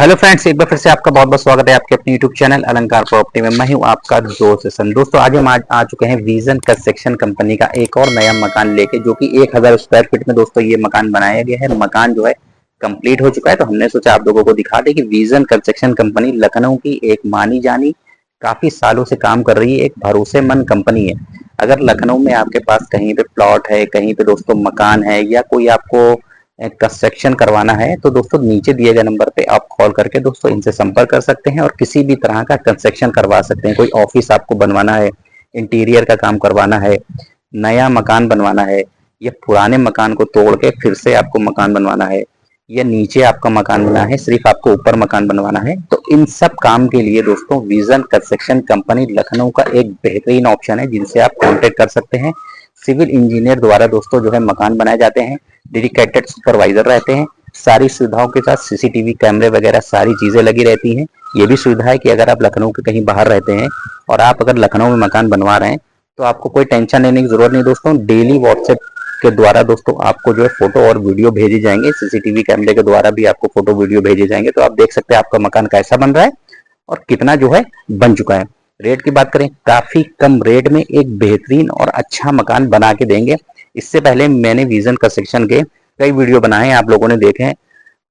Hello friends, एक बार फिर से आपका बहुत बहुत स्वागत है आपके अपने यूट्यूब चैनल अलंकार प्रॉपर्टी में। मैं हूं आपका दोस्त सेशन। दोस्तों आज हम आ चुके हैं विजन कंस्ट्रक्शन कंपनी का एक और नया मकान लेके, जो कि 1000 स्क्वायर फीट में दोस्तों ये मकान बनाया गया है। मकान जो है कंप्लीट हो चुका है, तो हमने सोचा आप लोगों को दिखा दे कि विजन कंस्ट्रक्शन कंपनी लखनऊ की एक मानी जानी, काफी सालों से काम कर रही है, एक भरोसेमंद कंपनी है। अगर लखनऊ में आपके पास कहीं पे प्लॉट है, कहीं पे दोस्तों मकान है, या कोई आपको कंस्ट्रक्शन करवाना है, तो दोस्तों नीचे दिए गए नंबर पे आप कॉल करके दोस्तों इनसे संपर्क कर सकते हैं और किसी भी तरह का कंस्ट्रक्शन करवा सकते हैं। कोई ऑफिस आपको बनवाना है, इंटीरियर का काम करवाना है, नया मकान बनवाना है, या पुराने मकान को तोड़ के फिर से आपको मकान बनवाना है, या नीचे आपका मकान बना है सिर्फ आपको ऊपर मकान बनवाना है, तो इन सब काम के लिए दोस्तों विजन कंस्ट्रक्शन कंपनी लखनऊ का एक बेहतरीन ऑप्शन है, जिनसे आप कॉन्टेक्ट कर सकते हैं। सिविल इंजीनियर द्वारा दोस्तों जो है मकान बनाए जाते हैं, डेडिकेटेड सुपरवाइजर रहते हैं, सारी सुविधाओं के साथ सीसीटीवी कैमरे वगैरह सारी चीजें लगी रहती हैं। ये भी सुविधा है कि अगर आप लखनऊ के कहीं बाहर रहते हैं और आप अगर लखनऊ में मकान बनवा रहे हैं, तो आपको कोई टेंशन लेने की जरूरत नहीं दोस्तों। डेली व्हाट्सएप के द्वारा दोस्तों आपको जो है फोटो और वीडियो भेजे जाएंगे, सीसीटीवी कैमरे के द्वारा भी आपको फोटो वीडियो भेजे जाएंगे, तो आप देख सकते हैं आपका मकान कैसा बन रहा है और कितना जो है बन चुका है। रेट की बात करें, काफी कम रेट में एक बेहतरीन और अच्छा मकान बना के देंगे। इससे पहले मैंने विजन कंस्ट्रक्शन के कई वीडियो बनाए हैं, आप लोगों ने देखे हैं।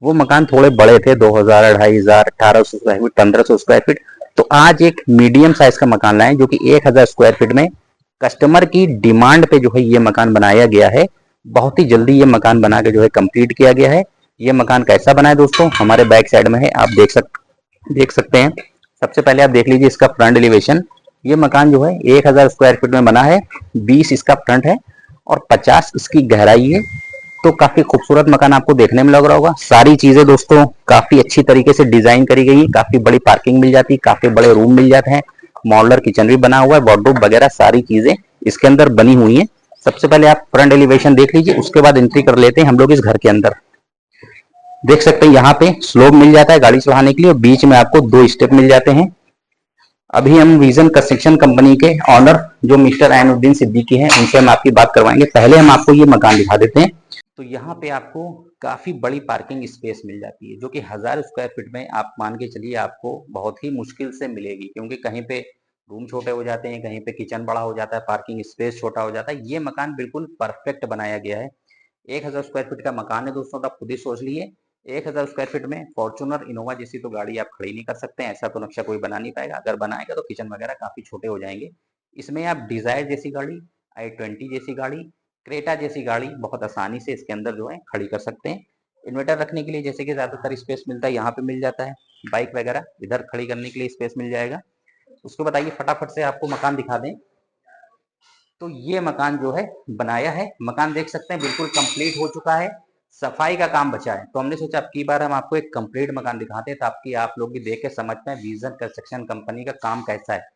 वो मकान थोड़े बड़े थे, 2000, 2500, 1800 स्क्वायर फीट, 1500 स्क्वायर फीट। तो आज एक मीडियम साइज का मकान लाए जो कि 1000 स्क्वायर फीट में कस्टमर की डिमांड पे जो है ये मकान बनाया गया है। बहुत ही जल्दी ये मकान बना के जो है कंप्लीट किया गया है। ये मकान कैसा बना है दोस्तों, हमारे बैक साइड में है, आप देख सकते हैं। सबसे पहले आप देख लीजिए इसका फ्रंट एलिवेशन। ये मकान जो है 1000 स्क्वायर फीट में बना है, 20 इसका फ्रंट है और 50 इसकी गहराई है। तो काफी खूबसूरत मकान आपको देखने में लग रहा होगा। सारी चीजें दोस्तों काफी अच्छी तरीके से डिजाइन करी गई है, काफी बड़ी पार्किंग मिल जाती है, काफी बड़े रूम मिल जाते हैं, मॉडलर किचन भी बना हुआ है, वार्डरोब वगैरह सारी चीजें इसके अंदर बनी हुई है। सबसे पहले आप फ्रंट एलिवेशन देख लीजिए, उसके बाद एंट्री कर लेते हैं हम लोग इस घर के अंदर। देख सकते हैं यहाँ पे स्लोप मिल जाता है गाड़ी चढ़ाने के लिए और बीच में आपको 2 स्टेप मिल जाते हैं। अभी हम विजन कंस्ट्रक्शन कंपनी के ऑनर जो मिस्टर ऐनुद्दीन सिद्दीकी हैं, उनसे हम आपकी बात करवाएंगे। पहले हम आपको ये मकान दिखा देते हैं। तो यहाँ पे आपको काफी बड़ी पार्किंग स्पेस मिल जाती है, जो कि 1000 स्क्वायर फीट में आप मान के चलिए आपको बहुत ही मुश्किल से मिलेगी, क्योंकि कहीं पे रूम छोटे हो जाते हैं, कहीं पे किचन बड़ा हो जाता है, पार्किंग स्पेस छोटा हो जाता है। ये मकान बिल्कुल परफेक्ट बनाया गया है। 1000 स्क्वायर फीट का मकान है दोस्तों, तो आप खुद ही सोच लिए 1000 स्क्वायर फीट में फॉर्च्यूनर इनोवा जैसी तो गाड़ी आप खड़ी नहीं कर सकते हैं, ऐसा तो नक्शा कोई बना नहीं पाएगा। अगर बनाएगा तो किचन वगैरह काफी छोटे हो जाएंगे। इसमें आप डिजायर जैसी गाड़ी, i20 जैसी गाड़ी, क्रेटा जैसी गाड़ी बहुत आसानी से इसके अंदर जो है खड़ी कर सकते हैं। इन्वर्टर रखने के लिए जैसे कि ज्यादातर स्पेस मिलता है, यहाँ पे मिल जाता है। बाइक वगैरह इधर खड़ी करने के लिए स्पेस मिल जाएगा। उसको बताइए फटाफट से आपको मकान दिखा दें। तो ये मकान जो है बनाया है, मकान देख सकते हैं बिल्कुल कंप्लीट हो चुका है, सफाई का काम बचा है। तो हमने सोचा अब की बार हम आपको एक कंप्लीट मकान दिखाते हैं, ताकि आप लोग भी देख के समझ पाए विजन कंस्ट्रक्शन कंपनी का काम कैसा है।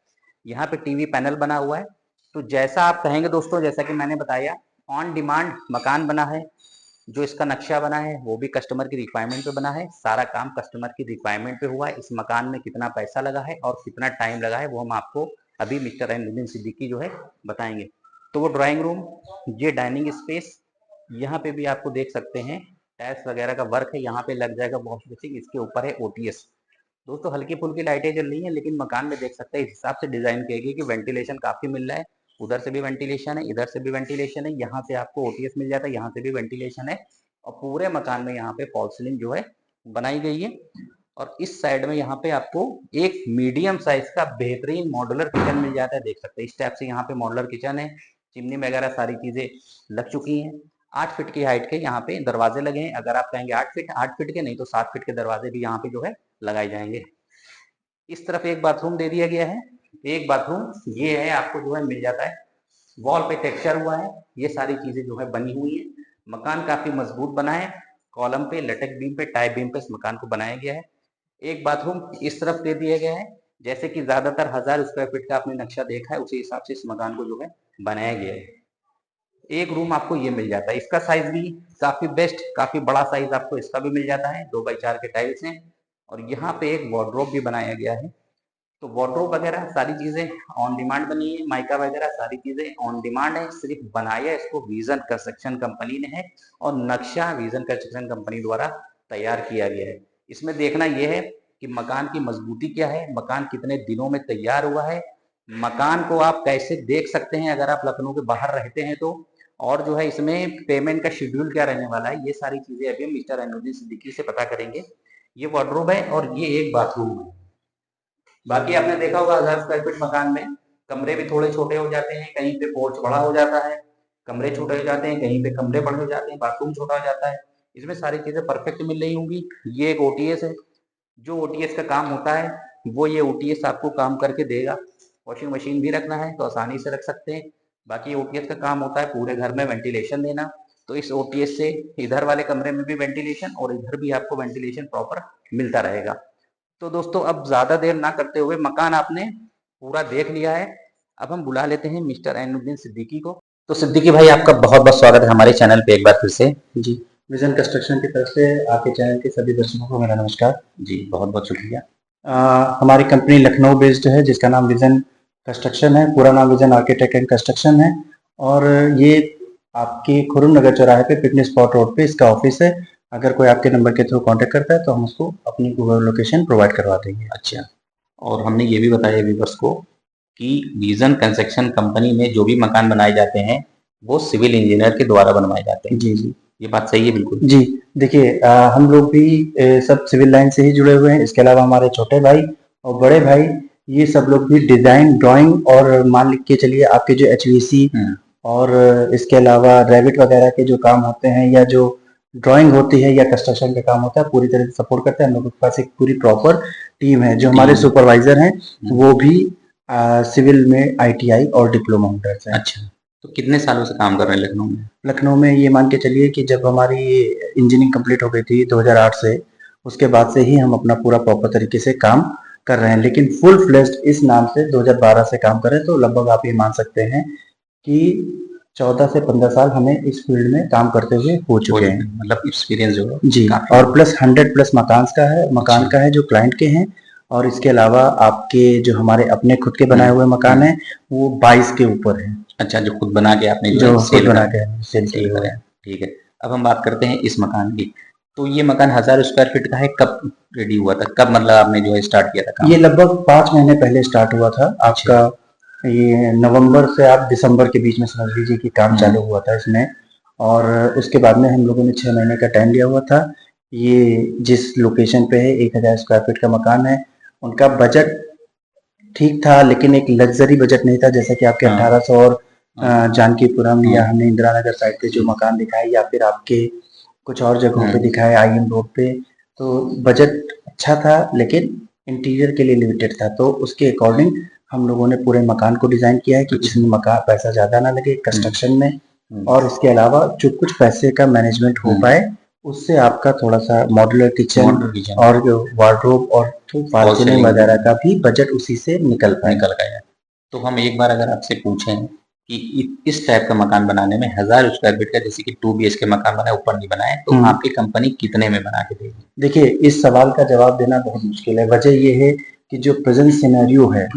यहाँ पे टीवी पैनल बना हुआ है, तो जैसा आप कहेंगे दोस्तों, जैसा कि मैंने बताया, ऑन डिमांड मकान बना है। जो इसका नक्शा बना है वो भी कस्टमर की रिक्वायरमेंट पे बना है, सारा काम कस्टमर की रिक्वायरमेंट पे हुआ है। इस मकान में कितना पैसा लगा है और कितना टाइम लगा है, वो हम आपको अभी मिस्टर ऐनुद्दीन सिद्दीकी जो है बताएंगे। तो वो ड्राइंग रूम, ये डाइनिंग स्पेस, यहाँ पे भी आपको देख सकते हैं टाइल्स वगैरह का वर्क है, यहाँ पे लग जाएगा वॉश बेसिन, इसके ऊपर है ओटीएस। दोस्तों हल्की फुल्की लाइटें जल रही हैं, लेकिन मकान में देख सकते हैं इस हिसाब से डिजाइन किया गया कि वेंटिलेशन काफी मिल रहा है। उधर से भी वेंटिलेशन है, इधर से भी वेंटिलेशन है, यहाँ से आपको ओटीएस मिल जाता है, यहाँ से भी वेंटिलेशन है। और पूरे मकान में यहाँ पे फॉल सीलिंग जो है बनाई गई है। और इस साइड में यहाँ पे आपको एक मीडियम साइज का बेहतरीन मॉड्यूलर किचन मिल जाता है। देख सकते हैं इस टाइप से यहाँ पे मॉड्यूलर किचन है, चिमनी वगैरह सारी चीजें लग चुकी हैं। 8 फीट की हाइट के यहाँ पे दरवाजे लगे हैं। अगर आप कहेंगे 8 फीट के, नहीं तो 7 फीट के दरवाजे भी यहाँ पे जो है लगाए जाएंगे। इस तरफ एक बाथरूम दे दिया गया है। एक बाथरूम ये है, आपको जो है मिल जाता है, वॉल पे टेक्सचर हुआ है, ये सारी चीजें जो है बनी हुई है। मकान काफी मजबूत बना है, कॉलम पे, लटक बीम पे, टाई बीम पे इस मकान को बनाया गया है। एक बाथरूम इस तरफ दे दिया गया है, जैसे कि ज्यादातर 1000 स्क्वायर फीट का आपने नक्शा देखा है, उसी हिसाब से इस मकान को जो है बनाया गया है। एक रूम आपको ये मिल जाता है, इसका साइज भी काफी बेस्ट, काफी बड़ा साइज आपको इसका भी मिल जाता है। 2x4 के टाइल्स हैं और यहाँ पे एक वार्डरोब भी बनाया गया है। तो वार्डरोब वगैरह सारी चीजें ऑन डिमांड बनी है, माइका वगैरह सारी चीजें ऑन डिमांड है। सिर्फ बनाया इसको विजन कंस्ट्रक्शन कंपनी ने है और नक्शा विजन कंस्ट्रक्शन कंपनी द्वारा तैयार किया गया है। इसमें देखना यह है कि मकान की मजबूती क्या है, मकान कितने दिनों में तैयार हुआ है, मकान को आप कैसे देख सकते हैं अगर आप लखनऊ के बाहर रहते हैं तो, और जो है इसमें पेमेंट का शेड्यूल क्या रहने वाला है, ये सारी चीजें अभी हम मिस्टर एनुद्दीन सिद्दीकी से पता करेंगे। ये वार्डरोब है और ये एक बाथरूम है। बाकी आपने देखा होगा 1000 स्क्वायर फीट मकान में कमरे भी थोड़े छोटे हो जाते हैं, कहीं पे पोर्च बड़ा हो जाता है, कमरे छोटे हो जाते हैं, कहीं पे कमरे बड़े हो जाते हैं, बाथरूम छोटा हो जाता है। इसमें सारी चीजें परफेक्ट मिल रही होंगी। ये एक ओटीएस है। जो ओटीएस का काम होता है वो ये ओटीएस आपको काम करके देगा। वॉशिंग मशीन भी रखना है तो आसानी से रख सकते हैं। बाकी ओटीएस का काम होता है पूरे घर में वेंटिलेशन देना, तो इस ओटीएस से इधर वाले कमरे में भी वेंटिलेशन और इधर भी आपको वेंटिलेशन प्रॉपर मिलता रहेगा। तो दोस्तों अब ज्यादा देर ना करते हुए मकान आपने पूरा देख लिया है, अब हम बुला लेते हैं मिस्टर एनुद्दीन सिद्दीकी को। तो सिद्दीकी भाई आपका बहुत बहुत स्वागत है हमारे चैनल पे एक बार फिर से। जी, विजन कंस्ट्रक्शन की तरफ से आपके चैनल के सभी दर्शकों को मेरा नमस्कार। जी बहुत बहुत शुक्रिया। हमारी कंपनी लखनऊ बेस्ड है जिसका नाम विजन कंस्ट्रक्शन है, पूरा नाम विजन आर्किटेक्ट एंड कंस्ट्रक्शन है, और ये आपके खुर्रम नगर चौराहे पे पिकनिक स्पॉट रोड पे इसका ऑफिस है। अगर कोई आपके नंबर के थ्रू कांटेक्ट करता है तो हम उसको अपनी गूगल लोकेशन प्रोवाइड करवा देंगे। अच्छा, और हमने ये भी बताया व्यूअर्स को कि विजन कंस्ट्रक्शन कंपनी में जो भी मकान बनाए जाते हैं वो सिविल इंजीनियर के द्वारा बनवाए जाते हैं। जी जी, ये बात सही है बिल्कुल? जी देखिए, हम लोग भी सब सिविल लाइन से ही जुड़े हुए हैं। इसके अलावा हमारे छोटे भाई और बड़े भाई ये सब लोग भी डिजाइन, ड्राइंग और मान लिख के चलिए आपके जो एचवीसी और इसके अलावा रेविट वगैरह के जो काम होते हैं या जो ड्राइंग होती है या कंस्ट्रक्शन का काम होता है पूरी तरह से सपोर्ट करते हैं। हम लोगों के पास एक पूरी प्रॉपर टीम है। जो हमारे सुपरवाइजर हैं वो भी सिविल में आईटीआई और डिप्लोमा होल्डर्स हैं। अच्छा, तो कितने सालों से काम कर रहे हैं लखनऊ में? लखनऊ में ये मान के चलिए कि जब हमारी इंजीनियरिंग कंप्लीट हो गई थी 2008 से, उसके बाद से ही हम अपना पूरा प्रॉपर तरीके से काम कर रहे हैं। लेकिन फुल फ्लेज्ड इस नाम से 2012 से काम कर रहे हैं, तो लगभग आप ये मान सकते हैं कि 14 से 15 साल हमें इस फील्ड में काम करते हुए हो चुके हैं। मतलब एक्सपीरियंस जो है जी, और प्लस 100+ मकान का है जो क्लाइंट के हैं, और इसके अलावा आपके जो हमारे अपने खुद के बनाए हुए मकान हैं वो 22 के ऊपर है। अच्छा, जो खुद बना के आपने जो सेल बना के सेल किए हुए हैं। ठीक है, अब हम बात करते हैं इस मकान की। तो ये मकान 1000 स्क्वायर फीट का है, कब रेडी हुआ था, कब मतलब आपने जो है स्टार्ट किया था काम? ये लगभग 5 महीने पहले स्टार्ट हुआ था आपका। ये नवंबर से आप दिसंबर के बीच में समझ लीजिए कि काम चालू हुआ था इसमें, और उसके बाद में हम लोगों ने 6 महीने का टाइम लिया हुआ था। ये जिस लोकेशन पे है 1000 स्क्वायर फीट का मकान है। उनका बजट ठीक था लेकिन एक लग्जरी बजट नहीं था, जैसे कि आपके 1800 और जानकीपुरम या हमने इंदिरा नगर साइड पे जो मकान दिखाए या फिर आपके कुछ और जगहों पे दिखाए आईएम रोड पे, तो बजट अच्छा था लेकिन इंटीरियर के लिए लिमिटेड था। तो उसके अकॉर्डिंग हम लोगों ने पूरे मकान को डिजाइन किया है कि इसमें मकान पैसा ज्यादा ना लगे कंस्ट्रक्शन में, और इसके अलावा जो कुछ पैसे का मैनेजमेंट हो पाए उससे आपका थोड़ा सा मॉड्यूलर किचन और जो वार्डरोब और फार्चूनिंग वगैरह का भी बजट उसी से निकल गया। तो हम एक बार अगर आपसे पूछें कि इस टाइप का मकान बनाने में 1000 स्क्वायर फीट का, जैसे कि 2 BHK मकान बनाए ऊपर नहीं बनाए, तो आपकी कंपनी कितने में बना के देगी? देखिए, इस सवाल का जवाब देना बहुत मुश्किल है। वजह ये है कि जो प्रेजेंट सिनेरियो है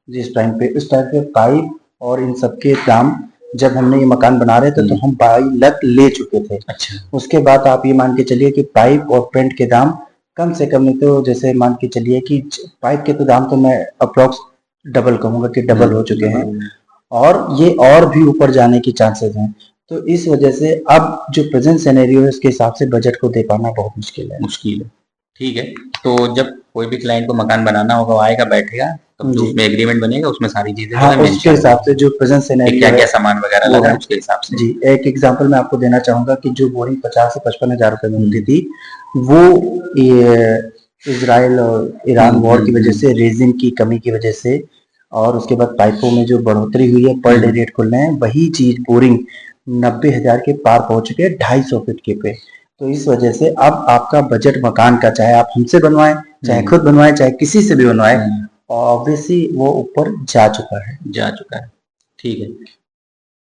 जिस टाइम पे, उस टाइम पे पाइप और इन सबके दाम जब हमने ये मकान बना रहे थे तो हम 22 लाख ले चुके थे। अच्छा, उसके बाद आप ये मान के चलिए कि पाइप और पेंट के दाम कम से कम नहीं तो जैसे मान के चलिए कि पाइप के तो दाम तो मैं अप्रोक्स डबल कहूंगा कि डबल हो चुके हैं, और ये और भी ऊपर जाने की चांसेस हैं। तो इस वजह से अब जो प्रेजेंट सिनेरियो है उसके हिसाब से बजट को दे पाना बहुत मुश्किल है। ठीक है। तो जब कोई भी क्लाइंट को मकान बनाना होगा वो आएगा बैठेगा तो जो उसमें एग्रीमेंट बनेगा उसमें सारी चीजें उसके हिसाब से जो प्रेजेंट सिनेरियो क्या क्या सामान वगैरह लगा है उसके हिसाब से। जी, एक एग्जांपल मैं आपको देना चाहूंगा कि जो बोरिंग 50 से 55 हजार रुपए में होती थी वो इजराइल और ईरान वॉर की वजह से, रेजिन की कमी की वजह से, और उसके बाद पाइपों में जो बढ़ोतरी हुई है, पर डे रेट खुल रहे हैं, वही चीज बोरिंग 90,000 के पार पहुंच चुके हैं 250 फीट के पे। तो इस वजह से अब आपका बजट मकान का, चाहे आप हमसे बनवाएं, चाहे खुद बनवाएं, चाहे किसी से भी बनवाएं, ऑब्वियसली वो ऊपर जा चुका है। ठीक है,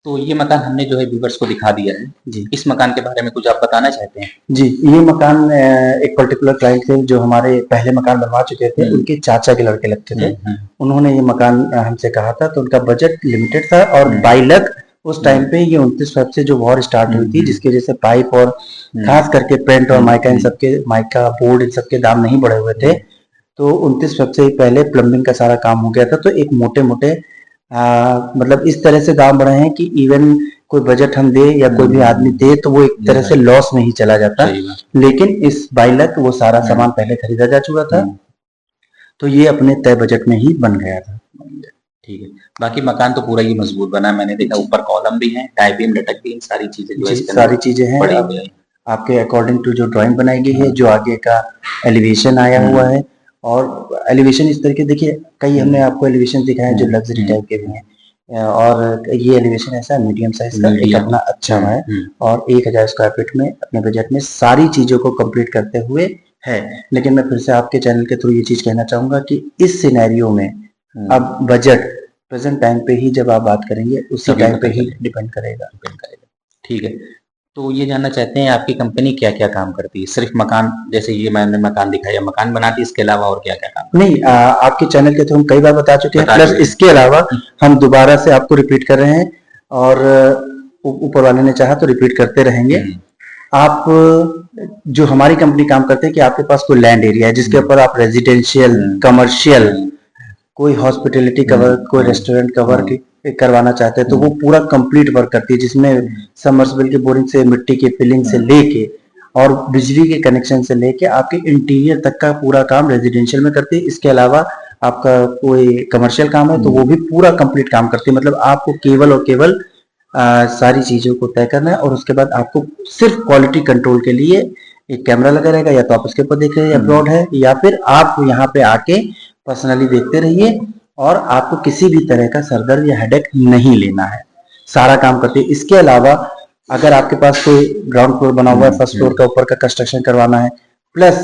तो ये मकान हमने जो है व्यूअर्स को दिखा दिया है जी। इस मकान के बारे में कुछ आप बताना चाहते हैं? जी, ये मकान एक पर्टिकुलर क्लाइंट थे जो हमारे पहले मकान बनवा चुके थे, उनके चाचा के लड़के लगते थे। उन्होंने ये मकान हमसे कहा था, तो उनका बजट लिमिटेड था और 22 लाख उस टाइम पे ये 29 फेब से जो वॉर स्टार्ट हुई थी, जिसकी वजह से पाइप और खास करके पेंट और माइका इन सबके, माइका बोर्ड इन सबके दाम नहीं बढ़े हुए थे। तो 29 फेब से ही पहले प्लम्बिंग का सारा काम हो गया था। तो एक मोटे मोटे मतलब इस तरह से दाम बढ़े हैं कि इवन कोई बजट हम दे या कोई भी आदमी दे तो वो एक तरह से लॉस में ही चला जाता। लेकिन इस बाई लक वो सारा सामान पहले खरीदा जा चुका था, तो ये अपने तय बजट में ही बन गया था। ठीक है। बाकी मकान तो पूरा ही मजबूत बना है, मैंने देखा ऊपर कॉलम भी है, टाई बीम, लटक बीम, सारी चीजें जो है सारी चीजें हैं आपके अकॉर्डिंग टू जो ड्राइंग बनाई गई है। जो आगे का एलिवेशन आया हुआ है, और एलिवेशन इस तरीके देखिए, कई हमने आपको एलिवेशन दिखाए जो लग्जरी टाइप के भी हैं, और ये एलिवेशन ऐसा मीडियम साइज का एक अपना अच्छा है, और 1000 स्क्वायर फीट में अपने बजट में सारी चीजों को कंप्लीट करते हुए है। लेकिन मैं फिर से आपके चैनल के थ्रू ये चीज कहना चाहूंगा कि इस सिनेरियो में अब बजट प्रेजेंट टाइम पे ही जब आप बात करेंगे उसी टाइम पे ही डिपेंड करेगा। ठीक है। तो ये जानना चाहते हैं आपकी कंपनी क्या क्या काम करती है? सिर्फ मकान, जैसे ये मैंने मकान दिखाया, मकान बनाती है, इसके अलावा और क्या क्या काम? नहीं, आपके चैनल के थ्रू हम कई बार बता चुके हैं, प्लस इसके अलावा हम दोबारा से आपको रिपीट कर रहे हैं, और ऊपर वाले ने चाहा तो रिपीट करते रहेंगे। आप जो हमारी कंपनी काम करते हैं कि आपके पास कोई लैंड एरिया है जिसके ऊपर आप रेजिडेंशियल, कमर्शियल, कोई हॉस्पिटैलिटी कवर, कोई रेस्टोरेंट कवर करवाना चाहते हैं, तो वो पूरा कंप्लीट वर्क करती है, जिसमें सबमर्सिबल की बोरिंग से, मिट्टी की फिलिंग से लेके और बिजली के कनेक्शन से लेके आपके इंटीरियर तक का पूरा काम रेजिडेंशियल में करती है। इसके अलावा आपका कोई कमर्शियल काम है तो वो भी पूरा कंप्लीट काम करती है। मतलब आपको केवल और केवल सारी चीजों को तय करना है, और उसके बाद आपको सिर्फ क्वालिटी कंट्रोल के लिए एक कैमरा लगा रहेगा, या तो आप उसके ऊपर देख रहे हैं अपलोड है, या फिर आप यहाँ पे आके पर्सनली देखते रहिए, और आपको किसी भी तरह का सरदर्द या हेडेक नहीं लेना है, सारा काम करते हैं। इसके अलावा अगर आपके पास कोई ग्राउंड फ्लोर बना हुआ है, फर्स्ट फ्लोर का ऊपर का कंस्ट्रक्शन करवाना है, प्लस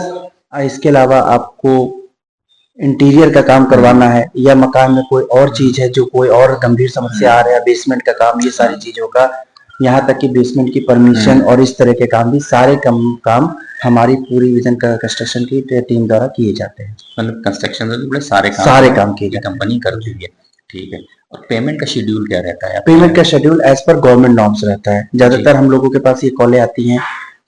इसके अलावा आपको इंटीरियर का काम करवाना है, या मकान में कोई और चीज है जो कोई और गंभीर समस्या आ रहा है, बेसमेंट का काम, ये सारी चीजों का, यहाँ तक कि बेसमेंट की परमिशन और इस तरह के काम भी सारे काम हमारी पूरी विजन का कंस्ट्रक्शन की टीम द्वारा किए जाते हैं। मतलब कंस्ट्रक्शन से जुड़े सारे काम की कंपनी करती है। ठीक है। और पेमेंट का शेड्यूल क्या रहता है? पेमेंट का schedule as per government norms रहता है। ज्यादातर हम लोगों के पास ये कॉलें आती हैं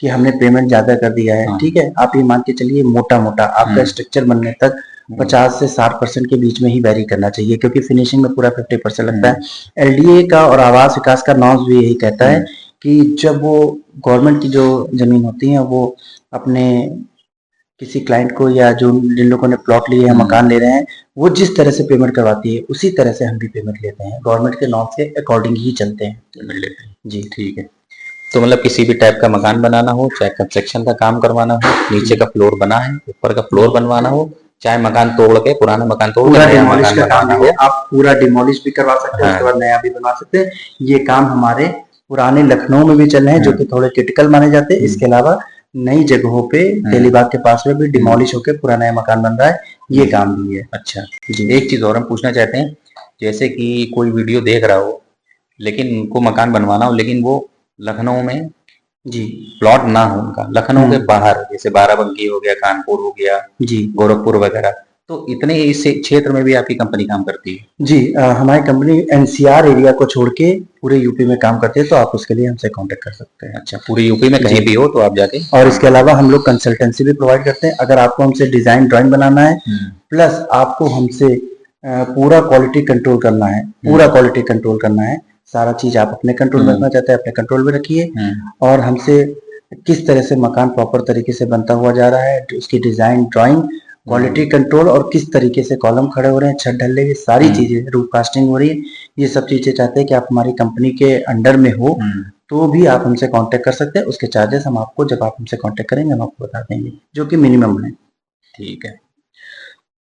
कि हमने पेमेंट ज्यादा कर दिया है। ठीक है, आप ये मान के चलिए मोटा मोटा आपका स्ट्रक्चर बनने तक 50 से 60% के बीच में ही वेरी करना चाहिए, क्योंकि फिनिशिंग में पूरा 50% लगता है। एलडीए का और आवास विकास का नॉर्म्स भी यही कहता है कि जब वो गवर्नमेंट की जो जमीन होती है वो अपने किसी क्लाइंट को, या जो जिन लोगों ने प्लॉट लिए हैं, मकान ले रहे हैं, वो जिस तरह से पेमेंट करवाती है उसी तरह से हम भी पेमेंट लेते हैं, गवर्नमेंट के नॉर्म के अकॉर्डिंग ही चलते हैं, पेमेंट लेते हैं जी। ठीक है। तो मतलब किसी भी टाइप का मकान बनाना हो, चाहे कंस्ट्रक्शन का काम करवाना हो, नीचे का फ्लोर बना है, ऊपर का फ्लोर बनवाना हो, चाहे मकान तोड़ के, पुराना मकान तोड़ के नया मकान बनाना हो, आप पूरा डिमोलिश भी करवा सकते हैं, उसके बाद नया भी बनवा सकते हैं। ये काम हमारे पुराने लखनऊ में भी चल रहे हैं, जो कि थोड़े क्रिटिकल माने जाते हैं। इसके अलावा नई जगहों पे तेलीबाग के पास में भी डिमोलिश होकर पूरा नया मकान बन रहा है, ये काम भी है। अच्छा जी। एक चीज और हम पूछना चाहते हैं, जैसे कि कोई वीडियो देख रहा हो लेकिन उनको मकान बनवाना हो, लेकिन वो लखनऊ में जी प्लॉट ना हो उनका, लखनऊ के बाहर, जैसे बाराबंकी हो गया, कानपुर हो गया जी, गोरखपुर वगैरह, तो इतने इस क्षेत्र में भी आपकी कंपनी काम करती है? जी, हमारी कंपनी एनसीआर एरिया को छोड़ के पूरे यूपी में काम करती है, तो आप उसके लिए हमसे कांटेक्ट कर सकते हैं। अच्छा, पूरे यूपी में कहीं भी हो तो आप जाके। और इसके अलावा हम लोग कंसल्टेंसी भी प्रोवाइड करते हैं। अगर आपको हमसे डिजाइन ड्राइंग बनाना है, प्लस आपको हमसे पूरा क्वालिटी कंट्रोल करना है, पूरा क्वालिटी कंट्रोल करना है, सारा चीज आप अपने कंट्रोल में रखना चाहते हैं, अपने कंट्रोल में रखिए, और हमसे किस तरह से मकान प्रॉपर तरीके से बनता हुआ जा रहा है, उसकी डिजाइन ड्राइंग, क्वालिटी कंट्रोल, और किस तरीके से कॉलम खड़े हो रहे हैं, छत ढल रही है, सारी चीजें, रूफ कास्टिंग हो रही है, ये सब चीजें चाहते हैं कि आप हमारी कंपनी के अंडर में हो, तो भी आप हमसे कांटेक्ट कर सकते हैं। उसके चार्जेस हम आपको, जब आप हमसे कांटेक्ट करेंगे, हम आपको बता देंगे, जो कि मिनिमम है। ठीक है।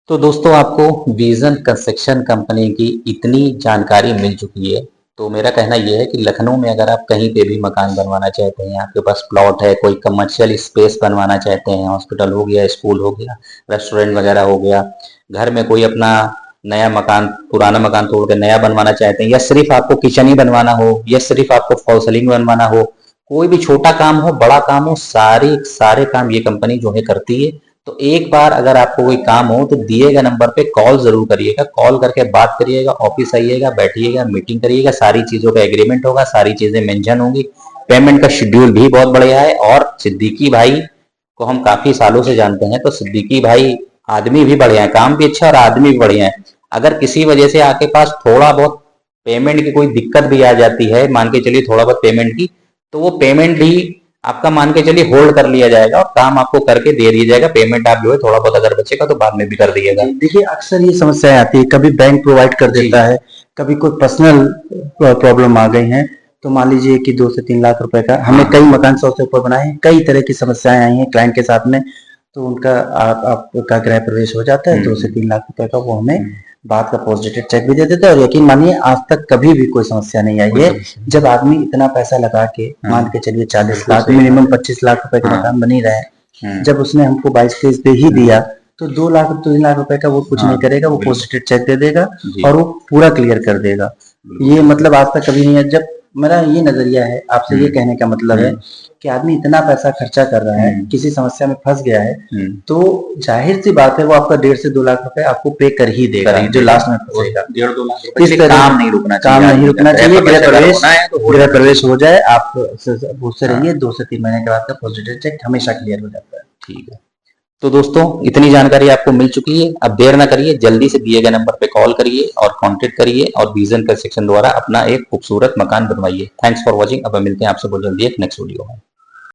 तो दोस्तों, आपको विजन कंस्ट्रक्शन कंपनी की इतनी जानकारी मिल चुकी है, तो मेरा कहना यह है कि लखनऊ में अगर आप कहीं पे भी मकान बनवाना चाहते हैं, आपके पास प्लॉट है, कोई कमर्शियल स्पेस बनवाना चाहते हैं, हॉस्पिटल हो गया, स्कूल हो गया, रेस्टोरेंट वगैरह हो गया, घर में कोई अपना नया मकान, पुराना मकान तोड़ के नया बनवाना चाहते हैं, या सिर्फ आपको किचन ही बनवाना हो, या सिर्फ आपको फॉल सीलिंग बनवाना हो, कोई भी छोटा काम हो, बड़ा काम हो, सारे काम ये कंपनी जो है करती है। तो एक बार अगर आपको कोई काम हो तो दिए गए नंबर पे कॉल जरूर करिएगा, कॉल करके बात करिएगा, ऑफिस आइएगा, बैठिएगा, मीटिंग करिएगा, सारी चीजों का एग्रीमेंट होगा, सारी चीजें मेंशन होंगी, पेमेंट का शेड्यूल भी बहुत बढ़िया है। और सिद्दीकी भाई को हम काफी सालों से जानते हैं, तो सिद्दीकी भाई आदमी भी बढ़िया है, काम भी अच्छा है और आदमी भी बढ़िया है। अगर किसी वजह से आपके पास थोड़ा बहुत पेमेंट की कोई दिक्कत भी आ जाती है, मान के चलिए थोड़ा बहुत पेमेंट की, तो वो पेमेंट भी आपका मान के चलिए होल्ड कर लिया जाएगा और काम आपको करके दे दिया जाएगा। पेमेंट आप जो है थोड़ा बहुत अगर बचेगा तो बाद में भी कर दिएगा। देखिए अक्सर ये समस्याएं आती है, कभी बैंक प्रोवाइड कर देता है, कभी कोई पर्सनल प्रॉब्लम आ गई है, तो मान लीजिए कि 2 से 3 लाख रुपए का हमने कई मकान 100 से ऊपर बनाए हैं, कई तरह की समस्याएं आई हैं क्लाइंट के साथ में, तो उनका आपका गृह प्रवेश हो जाता है। 2 से 3 लाख रुपए का वो हमें बाद का पोस्ट डेटेड चेक भी दे देता है। और यकीन मानिए आज तक कभी भी कोई समस्या नहीं आई है। जब आदमी इतना पैसा लगा के मान के चलिए 40 लाख मिनिमम 25 लाख रुपए का मकान बन ही रहा है, जब उसने हमको 22-23 दे ही दिया तो 2 लाख 3 लाख रुपए का वो कुछ नहीं करेगा, वो पोस्ट डेटेड चेक दे देगा और वो पूरा क्लियर कर देगा। ये मतलब आज तक कभी नहीं है। जब मेरा ये नजरिया है, आपसे ये कहने का मतलब है कि आदमी इतना पैसा खर्चा कर रहा है, किसी समस्या में फंस गया है, तो जाहिर सी बात है वो आपका 1.5 से 2 लाख रुपए आपको पे कर ही देगा, जो लास्ट में फंसेगा। 1.5-2 लाख रुपए इस तरह काम नहीं रुकना चाहिए, गृह प्रवेश हो जाए, आप उससे रहिए, 2 से 3 महीने के बाद का पोस्ट डेटेड चेक हमेशा क्लियर हो जाता है। ठीक है, तो दोस्तों इतनी जानकारी आपको मिल चुकी है। अब देर ना करिए, जल्दी से दिए गए नंबर पे कॉल करिए और कांटेक्ट करिए और विजन कंस्ट्रक्शन द्वारा अपना एक खूबसूरत मकान बनवाइए। Thanks for watching. अब मिलते हैं आपसे बहुत जल्दी एक नेक्स्ट वीडियो में।